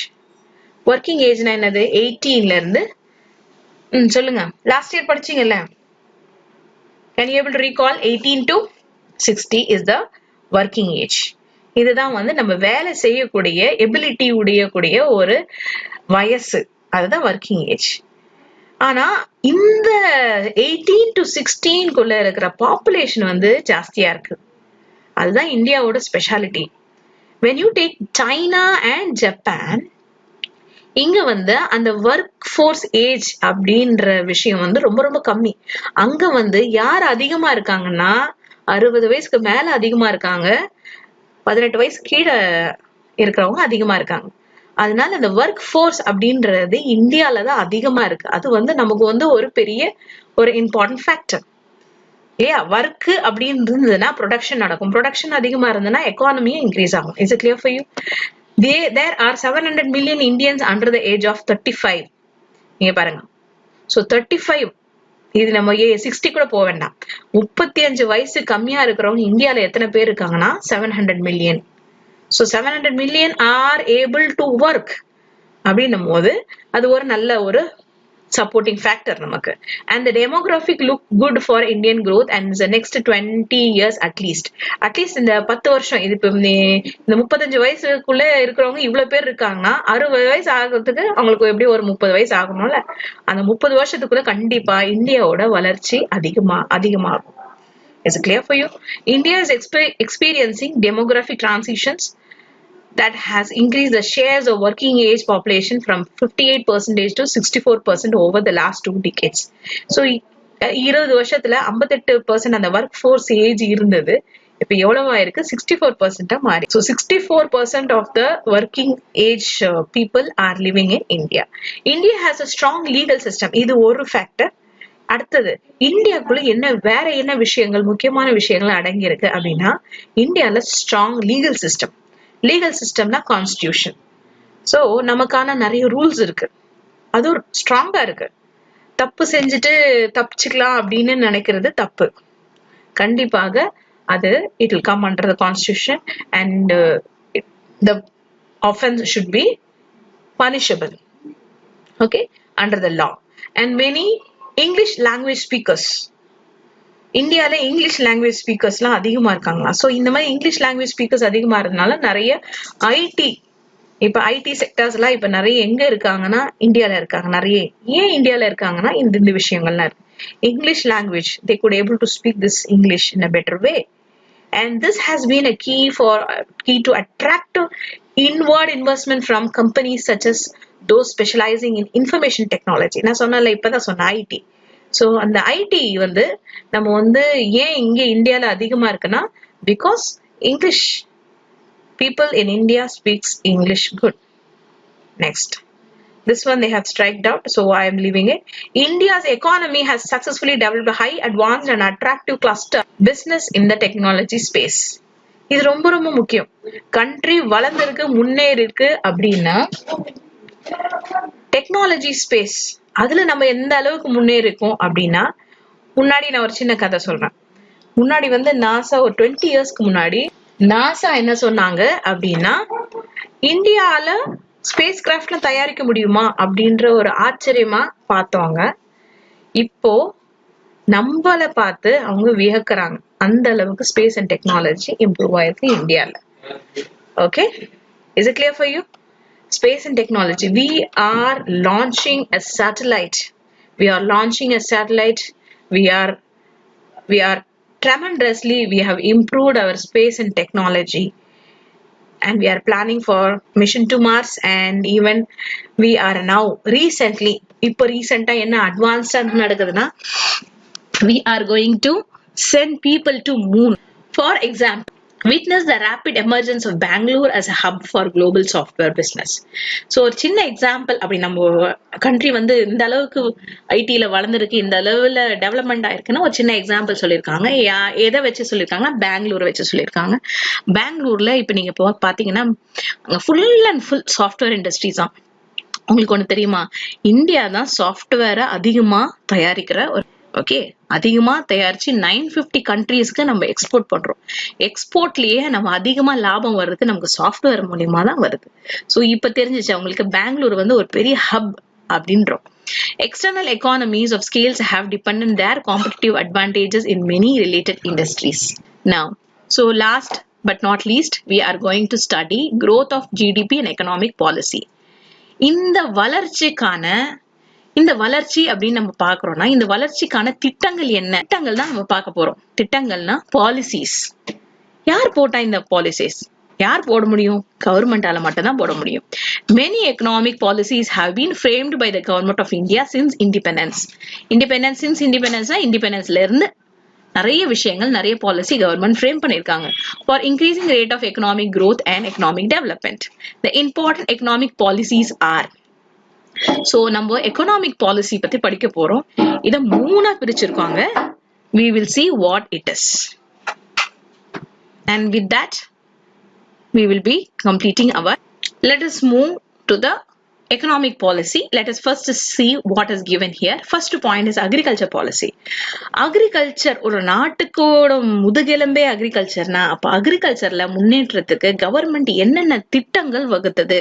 Speaker 1: Working ஏஜ்னா என்னது? 18ல இருந்து சொல்லுங்க, லாஸ்ட் இயர் படிச்சீங்கல்ல, can you able to recall? 18 to 60 is the working age. இதுதான் வந்து நம்ம வேலை செய்யக்கூடிய எபிலிட்டி உடையக்கூடிய ஒரு வயசு, அதுதான் ஒர்க்கிங் ஏஜ். ஆனா இந்த 18 to 16 இருக்கிற பாப்புலேஷன் வந்து ஜாஸ்தியா இருக்கு. அதுதான் இந்தியாவோட speciality. when you take China and Japan, இங்க வந்து அந்த ஒர்க் ஃபோர்ஸ் ஏஜ் அப்படின்ற விஷயம் வந்து ரொம்ப ரொம்ப கம்மி. அங்க வந்து யார் அதிகமா இருக்காங்கன்னா 60 வயசுக்கு மேல அதிகமா இருக்காங்க, 18 வயசு கீழே இருக்கிறவங்க அதிகமா இருக்காங்க. அதனால இந்த ஒர்க் ஃபோர்ஸ் அப்படின்றது இந்தியால தான் அதிகமா இருக்கு. அது வந்து நமக்கு வந்து ஒரு பெரிய ஒரு இம்பார்ட்டன்ட் ஃபேக்டர் இல்லையா? ஒர்க் அப்படின்னு இருந்ததுன்னா ப்ரொடக்ஷன் நடக்கும், ப்ரொடக்ஷன் அதிகமா இருந்ததுன்னா எக்கானமியும் இன்க்ரீஸ் ஆகும். Is it clear for you? there are 700 million Indians under the age of 35. நீங்க பாருங்க. so 35, இது நம்ம 60 கூட போக வேண்டாம், 35 வயசு கம்மியா இருக்கிறவங்க இந்தியால எத்தனை பேர் இருக்காங்கன்னா 700 million. so 700 million are able to work அப்படின்னும் போது அது ஒரு நல்ல ஒரு supporting factor நமக்கு. and the demographic look good for Indian growth and the next 20 years at least இந்த 10 வருஷம், இது இப்போ இந்த 35 வயசுக்குள்ள இருக்கிறவங்க இவ்வளவு பேர் இருக்காங்கன்னா 60 வயசு ஆகிறதுக்கு அவங்களுக்கு எப்படி ஒரு 30 வயசு ஆகணும்ல, அந்த 30 வருஷத்துக்குள்ள கண்டிப்பா இந்தியாவோட வளர்ச்சி அதிகமாகும். Is it clear for you? India is experiencing demographic transitions that has increased the shares of working age population from 58% to 64% over the last 2 decades. So 20 வருஷத்துல 58% அந்த ஒர்க் ஃபோர்ஸ் ஏஜ் இருந்தது, இப்ப எவ்வளவு ஆயிருக்கு, 64% மாறி. So 64% of the working age people are living in India. India has a strong legal system. இது ஒரு ஃபேக்டர். அடுத்தது இந்தியாக்குள்ள வேற என்ன விஷயங்கள், முக்கியமான விஷயங்கள் அடங்கி இருக்கு அப்படின்னா, இந்தியால ஸ்ட்ராங் லீகல் சிஸ்டம். லீகல் சிஸ்டம்னா கான்ஸ்டிடியூஷன். சோ நமக்கான நிறைய ரூல்ஸ் இருக்கு, அது ஸ்ட்ராங்கா இருக்கு. தப்பு செஞ்சுட்டு தப்பிச்சுக்கலாம் அப்படின்னு நினைக்கிறது தப்பு. கண்டிப்பாக அது it will come under the constitution and the offense should be punishable, okay, under the law. and many English language speakers, இந்தியால இங்கிலீஷ் லாங்குவேஜ் ஸ்பீக்கர்ஸ்லாம் அதிகமா இருக்காங்களா? ஸோ இந்த மாதிரி இங்கிலீஷ் லாங்குவேஜ் ஸ்பீக்கர்ஸ் அதிகமா இருந்தனால நிறைய ஐடி, இப்ப ஐடி செக்டர்ஸ் எல்லாம் இப்ப நிறைய எங்க இருக்காங்கன்னா இந்தியால இருக்காங்க. நிறைய ஏன் இந்தியால இருக்காங்கன்னா இந்த விஷயங்கள்லாம் இருக்கு. English language, they could able to speak this English in a better way, and this has been a key to attract inward investment from companies such as those specializing in information technology. நான் சொன்னல, இப்பதான் சொன்ன ஐடி. சோ அந்த ஐடி வந்து நம்ம வந்து ஏன் இங்க இந்தியால அதிகமா இருக்குன்னா, because English people in India speaks English good. Next, this one they have striked out, so I am leaving it. India's economy has successfully developed a high advanced and attractive cluster business in the technology space. இது ரொம்ப ரொம்ப முக்கியம். கண்ட்ரி வளர்ந்திருக்கு, முன்னேறி இருக்கு அப்படின்னா டெக்னாலஜி ஸ்பேஸ், அதுல நம்ம எந்த அளவுக்கு முன்னேறி இருக்கோம் அப்படின்னா, முன்னாடி நான் ஒரு சின்ன கதை சொல்றேன். முன்னாடி வந்து நாசா ஒரு 20 இயர்ஸ்க்கு முன்னாடி நாசா என்ன சொன்னாங்க அப்படின்னா, இந்தியால ஸ்பேஸ் கிராஃப்ட்ல தயாரிக்க முடியுமா அப்படின்ற ஒரு ஆச்சரியமா பார்த்தவங்க, இப்போ நம்மள பார்த்து அவங்க வியக்குறாங்க. அந்த அளவுக்கு ஸ்பேஸ் அண்ட் டெக்னாலஜி இம்ப்ரூவ் ஆயிருக்கு இந்தியால. Okay, is it clear for you? Space and technology. We are launching a satellite. We are tremendously, we have improved our space and technology. And we are planning for mission to Mars, and even we are now recently, இப்போ recent என்ன advanced நடக்குதுன்னா, we are going to send people to moon. For example, witness the rapid emergence of Bangalore as a hub for global software business. So ஒரு சின்ன எக்ஸாம்பிள், அப்படி நம்ம கண்ட்ரி வந்து இந்த அளவுக்கு ஐடில வளர்ந்துருக்கு, இந்த அளவுல டெவலப்மெண்ட் ஆயிருக்குன்னா ஒரு சின்ன எக்ஸாம்பிள் சொல்லியிருக்காங்க. எதை வச்சு சொல்லியிருக்காங்கன்னா, பெங்களூரை வச்சு சொல்லியிருக்காங்க. பெங்களூர்ல இப்ப நீங்க பாத்தீங்கன்னா full and full software industries தான். உங்களுக்கு ஒண்ணு தெரியுமா, இந்தியா தான் சாஃப்ட்வேரை அதிகமா தயாரிக்கிற ஒரு, ஓகே, அதிகமா தயாரிச்சு 950 கண்ட்ரீஸ்க்கு நம்ம எக்ஸ்போர்ட் பண்றோம். எக்ஸ்போர்ட்லயே நம்ம அதிகமா லாபம் வர்றது நமக்கு சாஃப்ட்வேர் மூலியமா தான் வருது. சோ இப்ப தெரிஞ்சிச்சு அவங்களுக்கு பெங்களூர் வந்து ஒரு பெரிய ஹப் அப்படின்றோம். External economies of scales have dependent their competitive advantages in many related industries. Now, so last but not least, we are going to study growth of GDP and economic policy. இந்த வளர்ச்சி அப்படின்னு நம்ம பார்க்கறோம்னா இந்த வளர்ச்சிக்கான திட்டங்கள் என்ன? திட்டங்கள் தான் நம்ம பார்க்க போறோம். திட்டங்கள்னா பாலிசிஸ். யார் போட்டா இந்த பாலிசிஸ்? யார் போட முடியும்? கவர்மெண்டால மட்டும் தான் போட முடியும். Many economic policies have been framed by the government of India since independence. இண்டிபெண்டன்ஸ்ல இருந்து நிறைய விஷயங்கள், நிறைய பாலிசி கவர்மெண்ட் ஃப்ரேம் பண்ணிருக்காங்க. For increasing rate of economic growth and economic development. The important economic policies are. So நம்ம எக்கனாமிக் பாலிசி பத்தி படிக்க போறோம். இத மூணா பிரிச்சிருக்காங்க. We will see what it is. And with that, we will be completing our. Let us move to the economic policy. Let us first see what is given here. First point is agriculture policy. Agriculture ஒரு நாட்டுக்கோட முதுகெலும்பே அக்ரிகல்ச்சர்னா, அப்ப அக்ரிகல்ச்சர்ல முன்னேற்றத்துக்கு கவர்மெண்ட் என்னென்ன திட்டங்கள் வகுத்தது,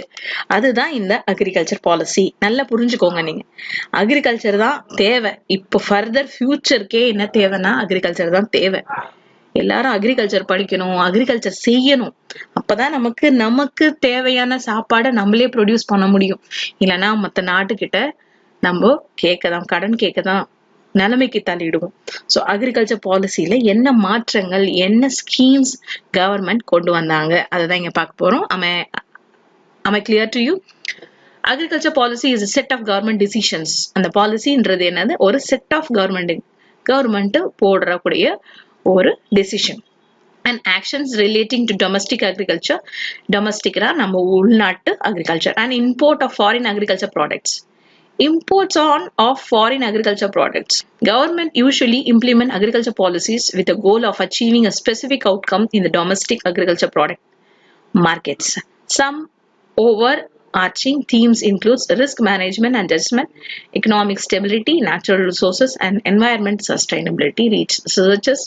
Speaker 1: அதுதான் இந்த அக்ரிகல்ச்சர் பாலிசி. நல்லா புரிஞ்சுக்கோங்க. நீங்க அக்ரிகல்ச்சர் தான் தேவை. இப்போ ஃபர்தர் ஃபியூச்சருக்கே என்ன தேவைன்னா அக்ரிகல்ச்சர் தான் தேவை. எல்லாரும் அக்ரிகல்ச்சர் படிக்கணும், அக்ரிகல்ச்சர் செய்யணும். அப்பதான் நமக்கு தேவையான சாப்பாடை நம்மளே ப்ரொடியூஸ் பண்ண முடியும். இல்லைன்னா மத்த நாட்டுக்கிட்ட நம்ம கடன் கேட்கதான் நிலைமைக்கு தள்ளிடுவோம். ஸோ அக்ரிகல்ச்சர் பாலிசியில என்ன மாற்றங்கள், என்ன ஸ்கீம்ஸ் கவர்மெண்ட் கொண்டு வந்தாங்க, அதை இங்க பார்க்க போறோம். Am I clear to you? Agriculture policy is a set of government decisions. அந்த பாலிசின்றது என்னது? ஒரு செட் ஆஃப் கவர்மெண்ட் போடுறக்கூடிய ஒரு decision and actions relating to domestic agriculture. Domesticனா நம்ம உள்நாட்டு agriculture and import of foreign agriculture products. Imports of foreign agriculture products. Government usually implement agriculture policies with the goal of achieving a specific outcome in the domestic agriculture product markets. Some overarching themes includes risk management and adjustment, economic stability, natural resources and environment sustainability, researches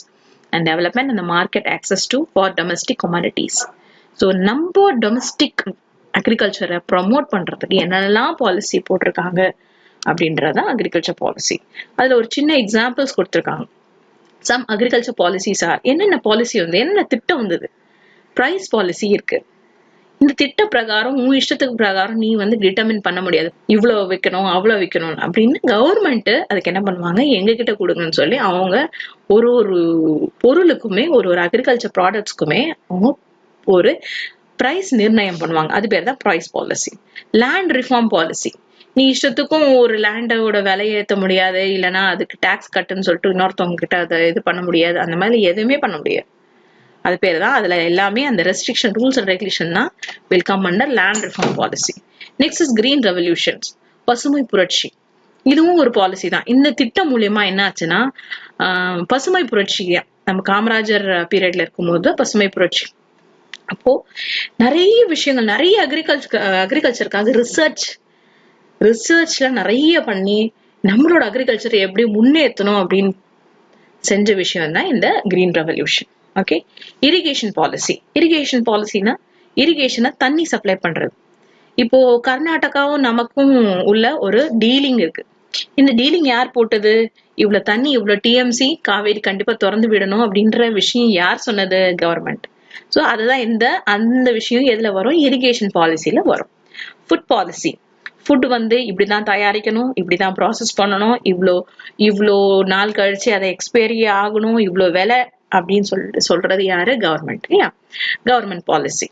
Speaker 1: and development, and the market access to for domestic commodities. So நம்ம டொமஸ்டிக் அக்ரிகல்ச்சரை ப்ரமோட் பண்றதுக்கு என்னெல்லாம் பாலிசி போட்டிருக்காங்க அப்படின்றதான் அக்ரிகல்ச்சர் பாலிசி. அதுல ஒரு சின்ன எக்ஸாம்பிள்ஸ் கொடுத்திருக்காங்க. Some agriculture policies are. என்னென்ன பாலிசி என்னென்ன திட்டம் வந்தது? பிரைஸ் பாலிசி இருக்கு. இந்த திட்ட பிரகாரம் உன் இஷ்டத்துக்கு பிரகாரம் நீ டிட்டர்மின் பண்ண முடியாது. இவ்வளவு வைக்கணும், அவ்வளவு வைக்கணும் அப்படின்னு கவர்மெண்ட் அதுக்கு என்ன பண்ணுவாங்க, எங்க கிட்ட கொடுங்கன்னு சொல்லி அவங்க ஒரு பொருளுக்குமே ஒரு அக்ரிகல்ச்சர் ப்ராடக்ட்ஸ்க்குமே அவங்க ஒரு பிரைஸ் நிர்ணயம் பண்ணுவாங்க. அது பேர் தான் price policy. Land reform policy. நீ இஷ்டத்துக்கும் ஒரு லேண்டோட விலையை ஏற்ற முடியாது, இல்லைன்னா அதுக்கு டாக்ஸ் கட்டுன்னு சொல்லிட்டு இன்னொருத்தவங்க கிட்ட அதை இது பண்ண முடியாது. அந்த மாதிரி எதுவுமே பண்ண முடியாது. அது பேர் தான், அதுல எல்லாமே அந்த ரெஸ்ட்ரிக்ஷன், ரூல்ஸ் அண்ட் ரெகுலேஷன் தான் will come under land reform policy. Next is green revolutions, பசுமை புரட்சி. இதுவும் ஒரு பாலிசி தான். இந்த திட்டம் மூலியமா என்ன ஆச்சுன்னா பசுமை புரட்சி நம்ம காமராஜர் பீரியட்ல இருக்கும்போது பசுமை புரட்சி. அப்போ நிறைய விஷயங்கள், நிறைய அக்ரிகல்ச்சருக்காக ரிசர்ச்ல நிறைய பண்ணி நம்மளோட அக்ரிகல்ச்சர் எப்படி முன்னேற்றணும் அப்படின்னு செஞ்ச விஷயம் தான் இந்த green revolution. Okay. Irrigation policy. Irrigation பாலிசினா இரிகேஷனை தண்ணி சப்ளை பண்றது. இப்போ கர்நாடகாவும் நமக்கும் உள்ள ஒரு டீலிங் இருக்கு. இந்த டீலிங் யார் போட்டது? இவ்வளவு தண்ணி, இவ்வளவு டிஎம்சி காவேரி கண்டிப்பா திறந்து விடணும் அப்படின்ற விஷயம் யார் சொன்னது? கவர்மெண்ட். ஸோ அதுதான் அந்த விஷயம் எதுல வரும்? இரிகேஷன் பாலிசியில வரும். Food policy. ஃபுட் இப்படிதான் தயாரிக்கணும், இப்படிதான் ப்ராசஸ் பண்ணணும், இவ்வளோ நாள் கழிச்சு அதை எக்ஸ்பைரி ஆகணும், இவ்வளோ விலை அப்படின்னு சொல்றது யாரு? Government. Government policy.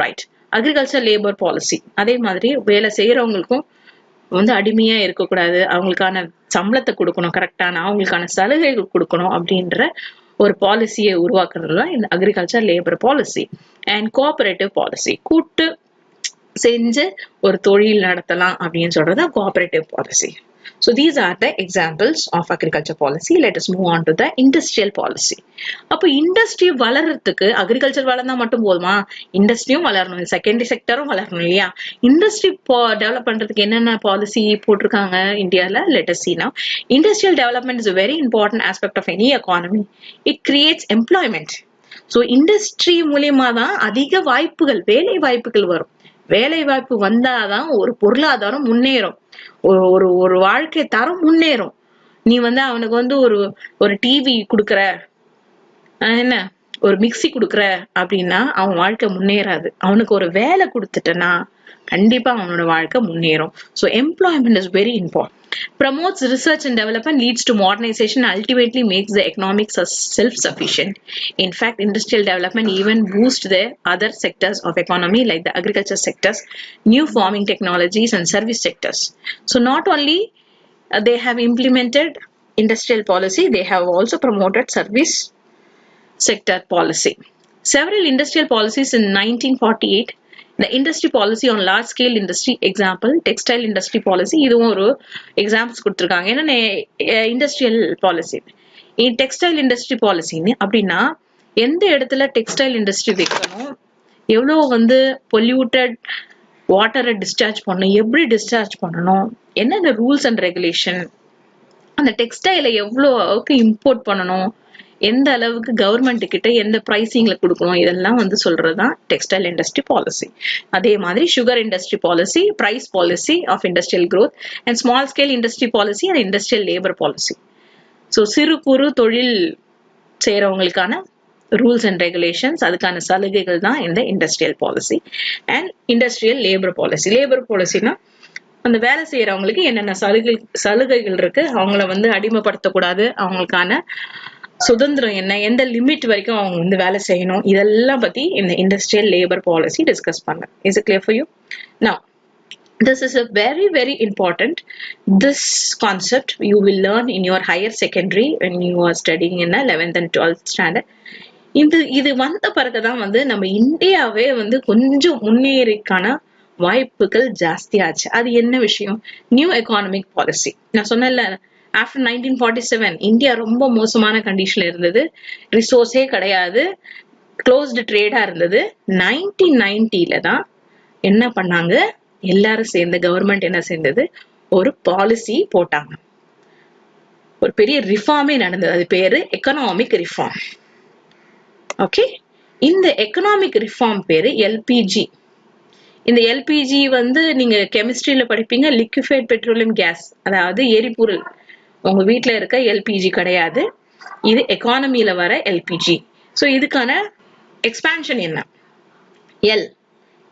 Speaker 1: Right. Agriculture labour policy. அதே மாதிரி வேலை செய்யறவங்களுக்கும் அடிமையா இருக்கக்கூடாது, அவங்களுக்கான சம்பளத்தை கொடுக்கணும், கரெக்டான அவங்களுக்கான சலுகைகள் கொடுக்கணும் அப்படின்ற ஒரு பாலிசியை உருவாக்குறது தான் இந்த agriculture labour policy. And cooperative policy. கூட்டு செஞ்சு ஒரு தொழில் நடத்தலாம் அப்படின்னு சொல்றது cooperative policy. So these are the examples of agriculture policy. Let us move on to the industrial policy. அப்போ இண்டஸ்ட்ரி வளர்றதுக்கு அக்ரிகல்ச்சர் வளர்ந்தா மட்டும் போதுமா? இண்டஸ்ட்ரியும் வளரணும், செகண்டரி செக்டரும் வளரணும் இல்லையா? இண்டஸ்ட்ரி டெவலப் பண்றதுக்கு என்னென்ன பாலிசி போட்டிருக்காங்க இந்தியால? Let us see now. Industrial development is a very important aspect of any economy. It creates employment. So industry மூலியமா தான் அதிக வாய்ப்புகள், வேலை வாய்ப்புகள் வரும். வேலை வாய்ப்பு வந்தாதான் ஒரு பொருளாதாரம் முன்னேறும், ஒரு வாழ்க்கை தரம் முன்னேறும். நீ அவனுக்கு ஒரு டிவி கொடுக்கற, என்ன ஒரு மிக்ஸி கொடுக்குற அப்படின்னா அவன் வாழ்க்கை முன்னேறாது. அவனுக்கு ஒரு வேலை கொடுத்துட்டனா கண்டிப்பா அவனோட வாழ்க்கை முன்னேறும். So employment is very important. Promotes research and development, leads to modernization, ultimately makes the economic self-sufficient. In fact, industrial development even boosts the other sectors of economy like the agriculture sectors, new farming technologies and service sectors. So not only they have implemented industrial policy, they have also promoted service sector policy. Several industrial policies in 1948, the industry policy on large scale industry, example textile industry policy, இதுவும் ஒரு எக்ஸாம்பிள்ஸ் கொடுத்துருக்காங்க. என்னென்ன இண்டஸ்ட்ரியல் பாலிசி? டெக்ஸ்டைல் இண்டஸ்ட்ரி பாலிசின்னு அப்படின்னா எந்த இடத்துல டெக்ஸ்டைல் இண்டஸ்ட்ரி வைக்கணும், எவ்வளோ வந்து பொல்யூட்டட் வாட்டரை டிஸ்சார்ஜ் பண்ணணும், எப்படி டிஸ்சார்ஜ் பண்ணணும், என்னென்ன ரூல்ஸ் அண்ட் ரெகுலேஷன், அந்த டெக்ஸ்டைலை எவ்வளோக்கு இம்போர்ட் பண்ணணும், எந்த அளவுக்கு கவர்மெண்ட் கிட்ட எந்த பிரைசிங்ல கொடுக்கணும், இதெல்லாம் வந்து சொல்றதுதான் டெக்ஸ்டைல் இண்டஸ்ட்ரி பாலிசி. அதே மாதிரி sugar industry policy, price policy of industrial growth and small scale industry policy and industrial labour policy. So சிறு குறு தொழில் செய்யறவங்களுக்கான ரூல்ஸ் அண்ட் ரெகுலேஷன்ஸ், அதுக்கான சலுகைகள் தான் இந்த industrial policy. And industrial labour policy. Labour பாலிசினா அந்த வேலை செய்யறவங்களுக்கு என்னென்ன சலுகைகள் இருக்கு, அவங்கள வந்து அடிமைப்படுத்தக்கூடாது, அவங்களுக்கான சுதந்திரம் என்ன, எந்த லிமிட் வரைக்கும் அவங்க வந்து வேலை செய்யணும், இதெல்லாம் பத்தி இந்த இண்டஸ்ட்ரியல் லேபர் பாலிசி டிஸ்கஸ் பண்ணேன். Is it clear for you? Now this is a very very important, this concept you will learn in your higher secondary when you are studying in the 11th and 12th standard. இது வந்த பிறகுதான் வந்து நம்ம இந்தியாவே வந்து கொஞ்சம் முன்னேறிக்கான வாய்ப்புகள் ஜாஸ்தியாச்சு. அது என்ன விஷயம்? New economic policy. நான் சொன்னேன்ல, ஆஃப்டர் 1947 இந்தியா ரொம்ப மோசமான கண்டிஷன்ல இருந்தது, ரிசோர்ஸே கிடையாது, க்ளோஸ்டு ட்ரேடா இருந்தது. 1990ல தான் என்ன பண்ணாங்க, எல்லாரும் சேர்ந்து கவர்மெண்ட் என்ன செஞ்சது, ஒரு பாலிசி போட்டாங்க, ஒரு பெரிய ரிஃபார்மே நடந்தது. அது பேரு எக்கனாமிக் ரிஃபார்ம். ஓகே, இந்த எக்கனாமிக் ரிஃபார்ம் பேரு எல்பிஜி. இந்த எல்பிஜி வந்து நீங்க கெமிஸ்ட்ரியில படிப்பீங்க, லிக்விஃபைட் பெட்ரோலியம் கேஸ், அதாவது எரிபொருள். உங்க வீட்டுல இருக்க எல்பிஜி கிடையாது, இது எக்கானமில வர எல்பிஜி. ஸோ இதுக்கான எக்ஸ்பான்ஷன் என்ன?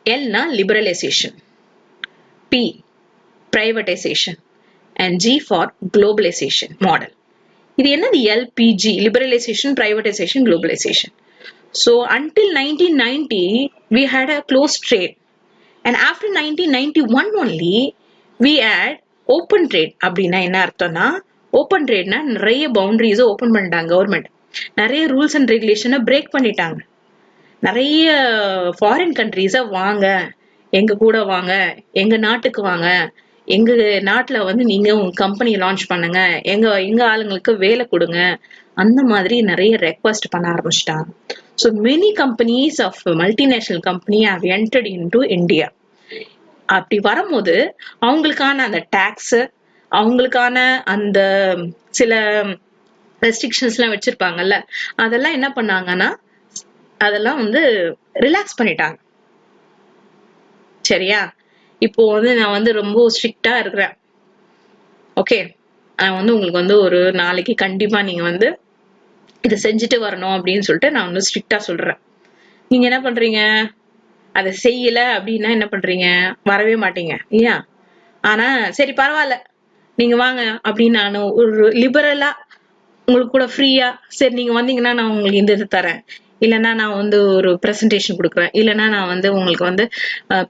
Speaker 1: எல்னா liberalisation, P privatization and G for globalization model. இது என்னது? LPG, liberalization, privatization, globalization. So until 1990 we had a closed trade, and after 1991 only we had open trade. அப்படின்னா என்ன அர்த்தம்னா, ஓப்பன் ட்ரேட்னா நிறைய பவுண்டரிஸ் ஓப்பன் பண்ணிட்டாங்க கவர்மெண்ட், நிறைய ரூல்ஸ் அண்ட் ரெகுலேஷனை பிரேக் பண்ணிட்டாங்க. நிறைய ஃபாரின் கண்ட்ரீஸை வாங்க, எங்க கூட வாங்க, எங்க நாட்டுக்கு வாங்க, எங்க நாட்டுல வந்து நீங்க உங்க கம்பெனி லான்ச் பண்ணுங்க, எங்க ஆளுங்களுக்கு வேலை கொடுங்க, அந்த மாதிரி நிறைய ரெக்வஸ்ட் பண்ண ஆரம்பிச்சிட்டாங்க. So many companies of multinational company have entered into India. அப்படி வரும்போது அவங்களுக்கான அந்த டாக்ஸ், அவங்களுக்கான அந்த சில ரெஸ்ட்ரிக்ஷன்ஸ் எல்லாம் வச்சிருப்பாங்கல்ல, அதெல்லாம் என்ன பண்ணாங்கன்னா அதெல்லாம் வந்து ரிலாக்ஸ் பண்ணிட்டாங்க. சரியா? இப்போ வந்து நான் வந்து ரொம்ப ஸ்ட்ரிக்டா இருக்கிறேன். ஓகே, நான் வந்து உங்களுக்கு வந்து ஒரு நாளைக்கு கண்டிப்பா நீங்க வந்து இதை செஞ்சுட்டு வரணும் அப்படின்னு சொல்லிட்டு நான் வந்து ஸ்ட்ரிக்டா சொல்றேன். நீங்க என்ன பண்றீங்க? அதை செய்யல அப்படின்னா என்ன பண்றீங்க? வரவே மாட்டீங்க இல்லையா? ஆனா சரி பரவாயில்ல நீங்க வாங்க அப்படின்னு நான் ஒரு லிபரலா உங்களுக்கு கூட ஃப்ரீயா, சரி நீங்க வந்தீங்கன்னா நான் உங்களுக்கு இந்த இது தரேன், இல்லைன்னா நான் வந்து ஒரு ப்ரெசன்டேஷன் கொடுக்குறேன், இல்லைன்னா நான் வந்து உங்களுக்கு வந்து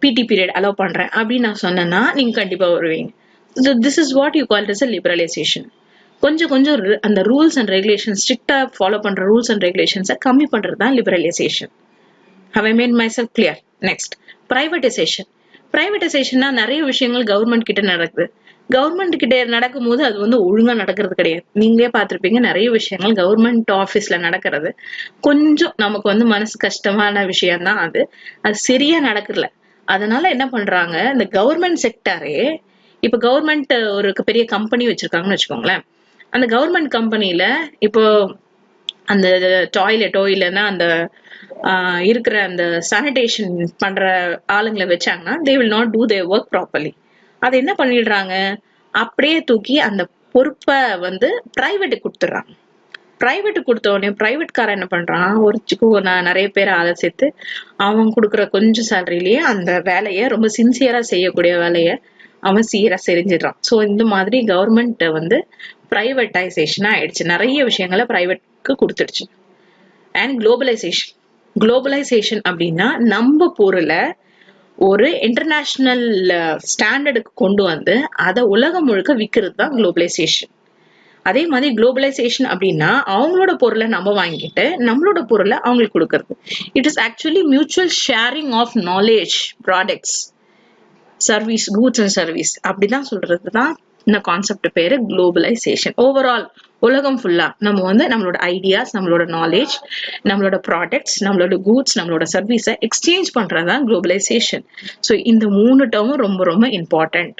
Speaker 1: பிடி பீரியட் அலோவ் பண்றேன் அப்படின்னு நான் சொன்னேன்னா நீங்க கண்டிப்பா வருவீங்க. This is what you call is a liberalisation. கொஞ்சம் கொஞ்சம் அந்த ரூல்ஸ் அண்ட் ரெகுலேஷன், ஸ்ட்ரிக்டா ஃபாலோ பண்ற ரூல்ஸ் அண்ட் ரெகுலேஷன்ஸை கம்மி பண்றது தான் லிபரலைசேஷன். How I made myself clear? Next, privatisation. பிரைவேட்டைசேஷன்னா நிறைய விஷயங்கள் கவர்மெண்ட் கிட்ட நடக்குது. கவர்மெண்ட் கிட்ட நடக்கும் போது அது வந்து ஒழுங்கா நடக்கிறது கிடையாது. நீங்களே பார்த்திருப்பீங்க, நிறைய விஷயங்கள் கவர்மெண்ட் ஆபீஸ்ல நடக்கிறது கொஞ்சம் நமக்கு வந்து மனசு கஷ்டமான விஷயம் தான். அது சரியா நடக்கல. அதனால என்ன பண்றாங்க, இந்த கவர்மெண்ட் செக்டரே, இப்ப கவர்மெண்ட் ஒரு பெரிய கம்பெனி வச்சிருக்காங்கன்னு வச்சுக்கோங்களேன், அந்த கவர்மெண்ட் கம்பெனில இப்போ அந்த டாய்லெட்டோ இல்லைன்னா அந்த இருக்கிற அந்த சானிடேஷன் பண்ற ஆளுங்களை வச்சாங்கன்னா they will not do their work properly. அதை என்ன பண்ணிடுறாங்க, அப்படியே தூக்கி அந்த பொறுப்பை வந்து பிரைவேட்டுக்கு கொடுத்துடுறாங்க. பிரைவேட் கொடுத்த உடனே பிரைவேட் காரன் என்ன பண்றான், ஒரு நிறைய பேரை ஆளை சேர்த்து அவன் கொடுக்குற கொஞ்சம் சேலரியிலேயே அந்த வேலையை ரொம்ப சின்சியரா செய்யக்கூடிய வேலையை அவன் சீரா செஞ்சிடறான். ஸோ இந்த மாதிரி கவர்மெண்ட் வந்து பிரைவேட்டைசேஷனா ஆயிடுச்சு, நிறைய விஷயங்களை பிரைவேட்க்கு கொடுத்துடுச்சு. அண்ட் குளோபலைசேஷன் அப்படின்னா நம்ம பொருளை ஒரு இன்டர்நேஷனல் ஸ்டாண்டர்டுக்கு கொண்டு வந்து அதை உலகம் முழுக்க விற்கிறது தான் குளோபலைசேஷன். அதே மாதிரி குளோபலைசேஷன் அப்படின்னா அவங்களோட பொருளை நம்ம வாங்கிட்டு நம்மளோட பொருளை அவங்களுக்கு கொடுக்கறது. It is actually mutual sharing of knowledge, products, service, goods and service அப்படிதான் சொல்றது தான் இந்த கான்செப்ட் பேரு குளோபலைசேஷன். ஓவரால் உலகம் ஃபுல்லா நம்ம வந்து நம்மளோட ஐடியாஸ், நம்மளோட நாலேஜ், நம்மளோட ப்ராடக்ட்ஸ், நம்மளோட கூட்ஸ், நம்மளோட சர்வீஸை எக்ஸ்சேஞ்ச் பண்றதுதான் குளோபலைசேஷன். ஸோ இந்த 3 டேர்மும் ரொம்ப ரொம்ப இம்பார்ட்டன்ட்.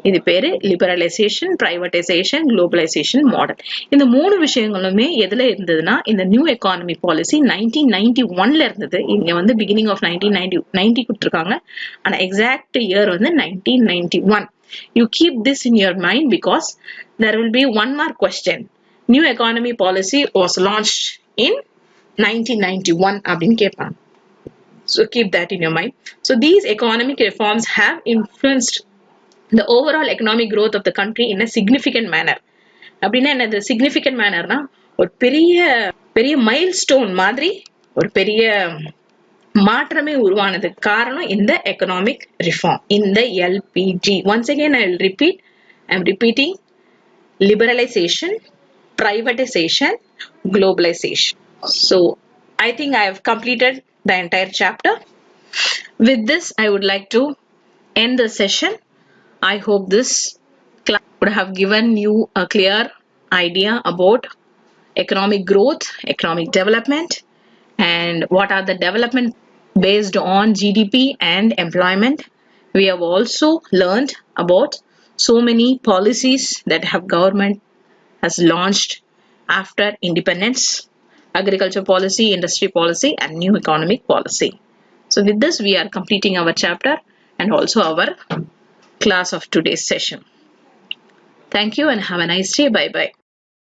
Speaker 1: இது பேரு லிபரலைசேஷன், பிரைவேடைசேஷன், குளோபலைசேஷன் மாடல். இந்த 3 விஷயங்களுமே எதுல இருந்ததுன்னா இந்த நியூ எக்கானமி பாலிசி 1991ல இருந்தது. இங்க வந்து பிகினிங் ஆஃப் 1990 கொடுத்துருக்காங்க, ஆனா எக்ஸாக்ட் இயர் வந்து 1991. You keep this in your mind because there will be one more question. New economy policy was launched in 1991 அப்படின்னு கேட்பாங்க. So keep that in your mind. So these economic reforms have influenced the overall economic growth of the country in a significant manner. அப்படின்னா என்னது significant mannerனா ஒரு பெரிய மைல்ஸ்டோன் மாதிரி ஒரு பெரிய மாற்றமே உருவானது காரணம் இந்த எக்கனாமிக் ரிஃபார்ம், இந்த LPG. Once again I will repeat, I am repeating: liberalization, privatization, globalization. So I think I have completed the entire chapter. With this I would like to end the session. I hope this class would have given you a clear idea about economic growth, economic development, and what are the development based on GDP and employment. We have also learned about so many policies that have government has launched after independence: agriculture policy, industry policy, and new economic policy. So with this we are completing our chapter and also our class of today's session. Thank you and have a nice day. Bye bye.